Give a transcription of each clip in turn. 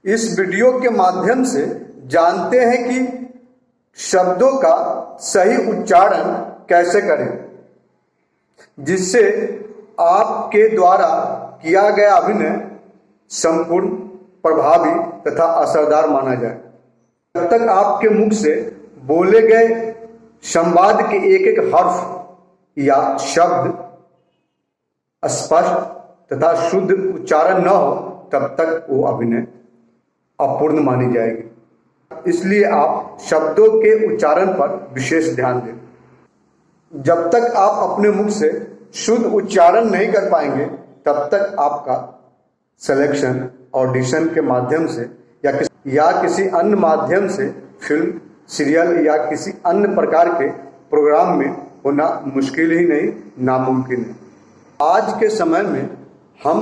इस वीडियो के माध्यम से जानते हैं कि शब्दों का सही उच्चारण कैसे करें, जिससे आपके द्वारा किया गया अभिनय संपूर्ण, प्रभावी तथा असरदार माना जाए। जब तक आपके मुख से बोले गए संवाद के एक एक हर्फ या शब्द स्पष्ट तथा शुद्ध उच्चारण न हो, तब तक वो अभिनय अपूर्ण मानी जाएगी। इसलिए आप शब्दों के उच्चारण पर विशेष ध्यान दें। जब तक आप अपने मुख से शुद्ध उच्चारण नहीं कर पाएंगे, तब तक आपका सिलेक्शन ऑडिशन के माध्यम से या किसी अन्य माध्यम से फिल्म, सीरियल या किसी अन्य प्रकार के प्रोग्राम में होना मुश्किल ही नहीं, नामुमकिन है। आज के समय में हम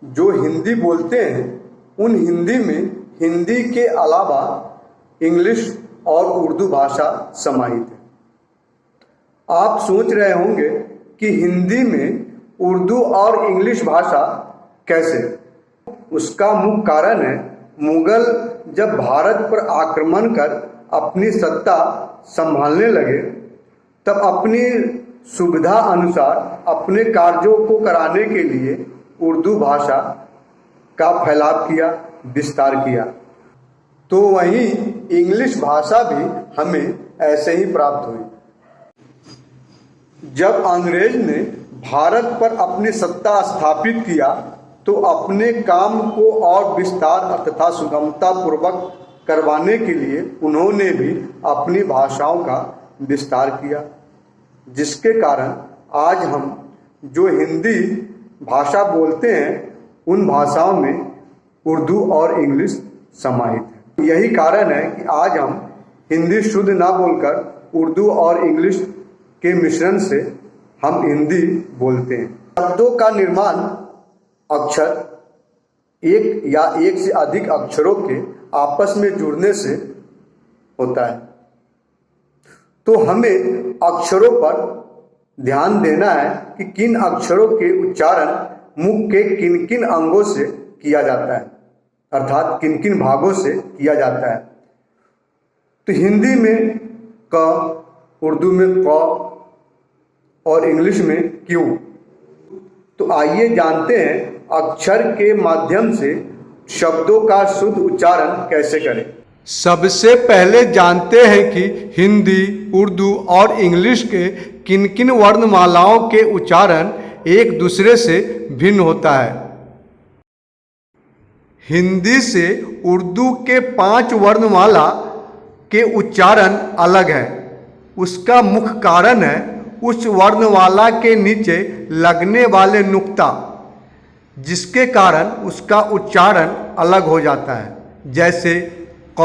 जो हिंदी बोलते हैं, उन हिंदी में हिंदी के अलावा इंग्लिश और उर्दू भाषा समाहित है। आप सोच रहे होंगे कि हिंदी में उर्दू और इंग्लिश भाषा कैसे? उसका मुख्य कारण है, मुगल जब भारत पर आक्रमण कर अपनी सत्ता संभालने लगे, तब अपनी सुविधा अनुसार अपने कार्यों को कराने के लिए उर्दू भाषा का फैलाव किया, विस्तार किया। तो वहीं इंग्लिश भाषा भी हमें ऐसे ही प्राप्त हुई। जब अंग्रेज ने भारत पर अपनी सत्ता स्थापित किया, तो अपने काम को और विस्तार तथा सुगमता पूर्वक करवाने के लिए उन्होंने भी अपनी भाषाओं का विस्तार किया, जिसके कारण आज हम जो हिंदी भाषा बोलते हैं, उन भाषाओं में उर्दू और इंग्लिश समाहित है। यही कारण है कि आज हम हिंदी शुद्ध ना बोलकर उर्दू और इंग्लिश के मिश्रण से हम हिंदी बोलते हैं। शब्दों का निर्माण अक्षर एक या एक से अधिक अक्षरों के आपस में जुड़ने से होता है। तो हमें अक्षरों पर ध्यान देना है कि किन अक्षरों के उच्चारण मुख के किन किन अंगों से किया जाता है, अर्थात किन किन भागों से किया जाता है। तो हिंदी में क, उर्दू में क और इंग्लिश में क्यू। तो आइए जानते हैं अक्षर के माध्यम से शब्दों का शुद्ध उच्चारण कैसे करें। सबसे पहले जानते हैं कि हिंदी, उर्दू और इंग्लिश के किन किन वर्णमालाओं के उच्चारण एक दूसरे से भिन्न होता है। हिंदी से उर्दू के 5 वर्णमाला के उच्चारण अलग है। उसका मुख्य कारण है उस वर्णमाला के नीचे लगने वाले नुक्ता, जिसके कारण उसका उच्चारण अलग हो जाता है। जैसे क,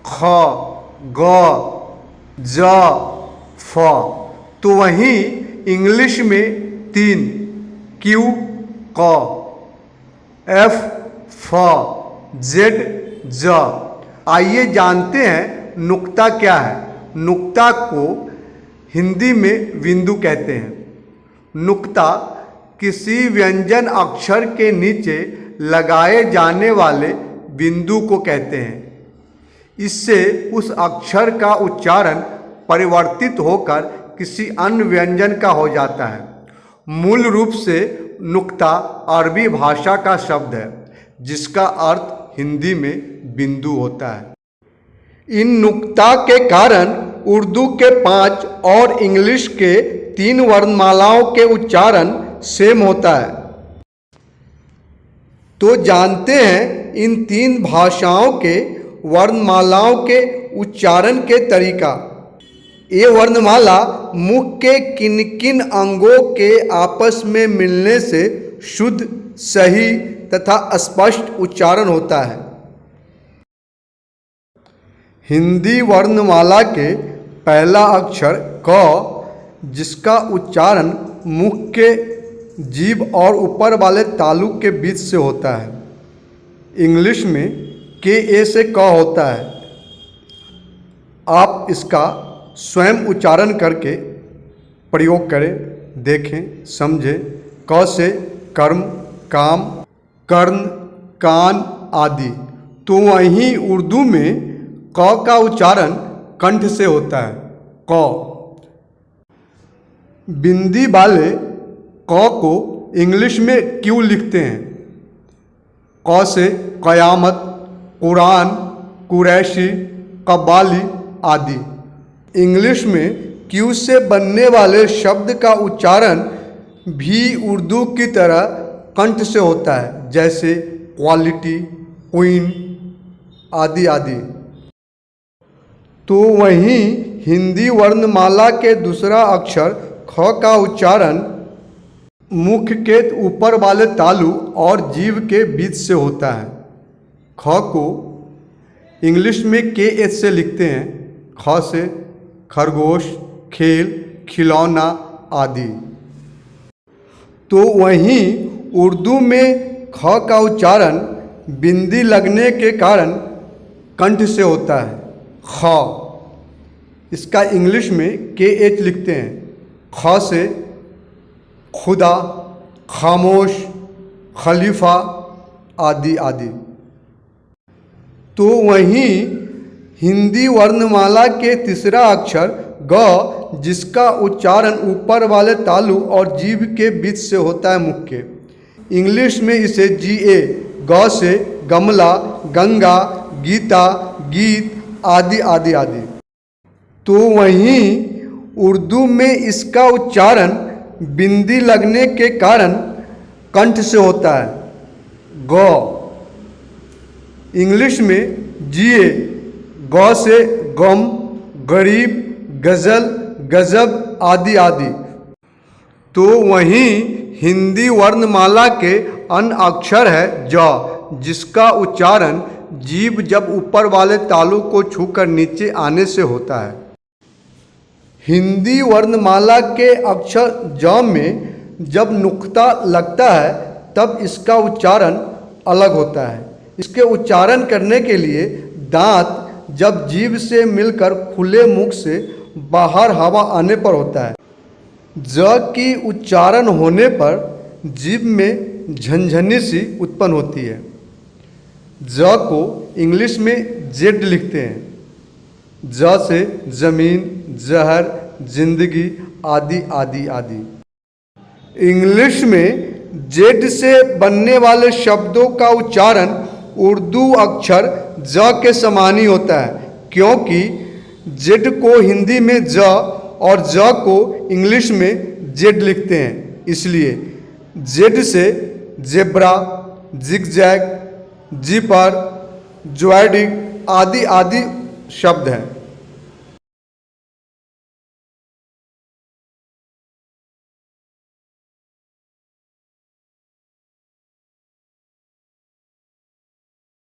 ख, ग, ज, फ। तो वहीं इंग्लिश में 3 क्यू, क, एफ, फ, जेड, ज। आइए जानते हैं नुक्ता क्या है। नुक्ता को हिंदी में बिंदु कहते हैं। नुक्ता किसी व्यंजन अक्षर के नीचे लगाए जाने वाले बिंदु को कहते हैं। इससे उस अक्षर का उच्चारण परिवर्तित होकर किसी अन्य व्यंजन का हो जाता है। मूल रूप से नुक्ता अरबी भाषा का शब्द है, जिसका अर्थ हिंदी में बिंदु होता है। इन नुक्ता के कारण उर्दू के 5 और इंग्लिश के 3 वर्णमालाओं के उच्चारण सेम होता है। तो जानते हैं इन 3 भाषाओं के वर्णमालाओं के उच्चारण के तरीका। ये वर्णमाला मुख के किन किन अंगों के आपस में मिलने से शुद्ध, सही तथा स्पष्ट उच्चारण होता है। हिंदी वर्णमाला के पहला अक्षर क, जिसका उच्चारण मुख के जीभ और ऊपर वाले तालु के बीच से होता है। इंग्लिश में के ए से क होता है। आप इसका स्वयं उच्चारण करके प्रयोग करें, देखें, समझें। क से कर्म, काम, कर्ण, कान, आदि। तो वहीं उर्दू में क का उच्चारण कंठ से होता है, क। बिंदी वाले क को इंग्लिश में क्यों लिखते हैं? क से क़यामत, कुरान, कुरैशी, कब्बाली आदि। इंग्लिश में क्यू से बनने वाले शब्द का उच्चारण भी उर्दू की तरह कंठ से होता है, जैसे क्वालिटी, क्वीन आदि आदि। तो वहीं हिंदी वर्णमाला के दूसरा अक्षर ख का उच्चारण मुख के ऊपर वाले तालु और जीभ के बीच से होता है। ख को इंग्लिश में KH से लिखते हैं, ख से खरगोश, खेल, खिलौना आदि। तो वहीं उर्दू में ख का उच्चारण बिंदी लगने के कारण कंठ से होता है, ख। इसका इंग्लिश में KH लिखते हैं। ख से खुदा, खामोश, खलीफा आदि आदि। तो वहीं हिंदी वर्णमाला के तीसरा अक्षर ग, जिसका उच्चारण ऊपर वाले तालु और जीभ के बीच से होता है, मुख के। इंग्लिश में इसे GA, ग से गमला, गंगा, गीता, गीत आदि आदि आदि। तो वहीं उर्दू में इसका उच्चारण बिंदी लगने के कारण कंठ से होता है, ग। इंग्लिश में GA, ग से गम, गरीब, गज़ल, गज़ब आदि आदि। तो वहीं हिंदी वर्णमाला के अन्य अक्षर है ज, जिसका उच्चारण जीभ जब ऊपर वाले तालु को छूकर नीचे आने से होता है। हिंदी वर्णमाला के अक्षर ज में जब नुक्ता लगता है तब इसका उच्चारण अलग होता है। इसके उच्चारण करने के लिए दांत जब जीभ से मिलकर खुले मुख से बाहर हवा आने पर होता है। ज की उच्चारण होने पर जीभ में झनझनी सी उत्पन्न होती है। ज को इंग्लिश में जेड लिखते हैं। ज से जमीन, जहर, जिंदगी आदि आदि आदि। इंग्लिश में जेड से बनने वाले शब्दों का उच्चारण उर्दू अक्षर ज के समान ही होता है, क्योंकि जेड को हिंदी में ज और ज को इंग्लिश में जेड लिखते हैं। इसलिए जेड से जेब्रा, जिगजैग, जीपर, ज्वाइडिक आदि आदि शब्द हैं।